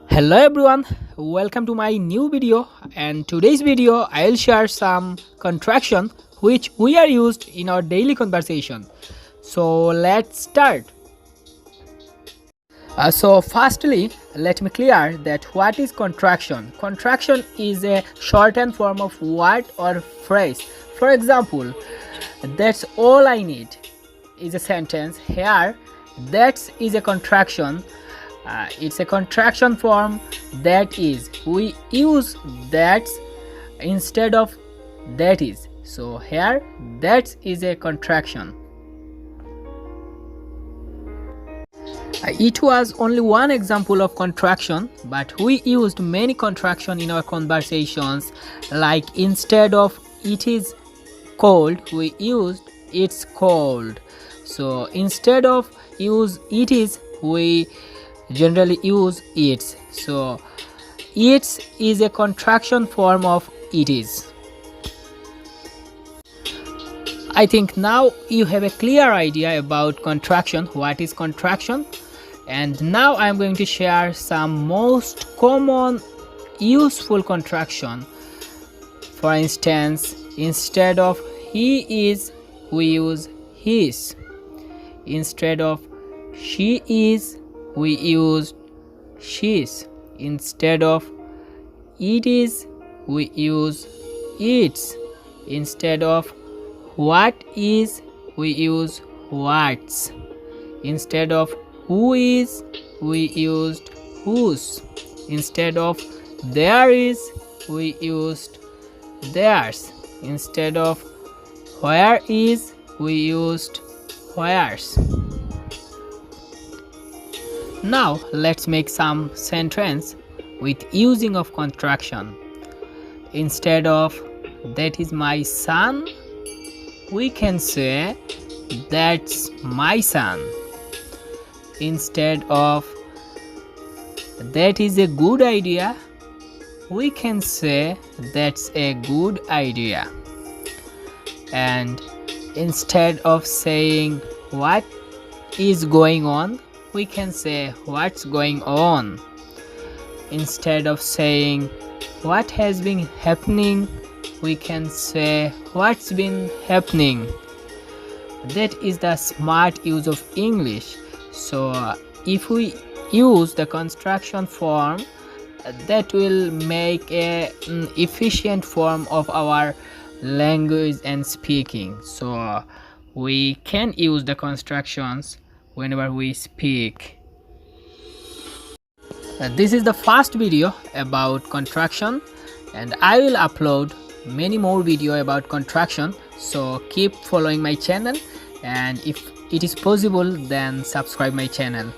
Hello everyone, welcome to my new video, and today's video I'll share some contraction which we are used in our daily conversation. So let's start. So firstly, let me clear that what is contraction. Contraction is a shortened form of word or phrase. For example, that's all I need is a sentence. Here, that is a contraction. It's a contraction form. That is, we use that instead of that is. So here, that is a contraction. It was only one example of contraction, but we used many contraction in our conversations. Like instead of it is cold, we used it's cold. So instead of use it is, we generally use it's. So it's is a contraction form of it is. I think now you have a clear idea about contraction, what is contraction. And now I'm going to share some most common useful contraction. For instance, instead of he is, we use his. Instead of she is, we use she's. Instead of it is, we use its. Instead of what is, we use what's. Instead of who is, we used whose. Instead of there is, we used theirs. Instead of where is, we used where's. Now let's make some sentence with using of contraction. Instead of that is my son, we can say that's my son. Instead of that is a good idea, we can say that's a good idea. And instead of saying what is going on, we can say what's going on. Instead of saying what has been happening, we can say what's been happening. That is the smart use of English. So if we use the contraction form, that will make a efficient form of our language and speaking. So we can use the constructions whenever we speak. This is the first video about contraction, and I will upload many more video about contraction. So keep following my channel, and if it is possible, then subscribe my channel.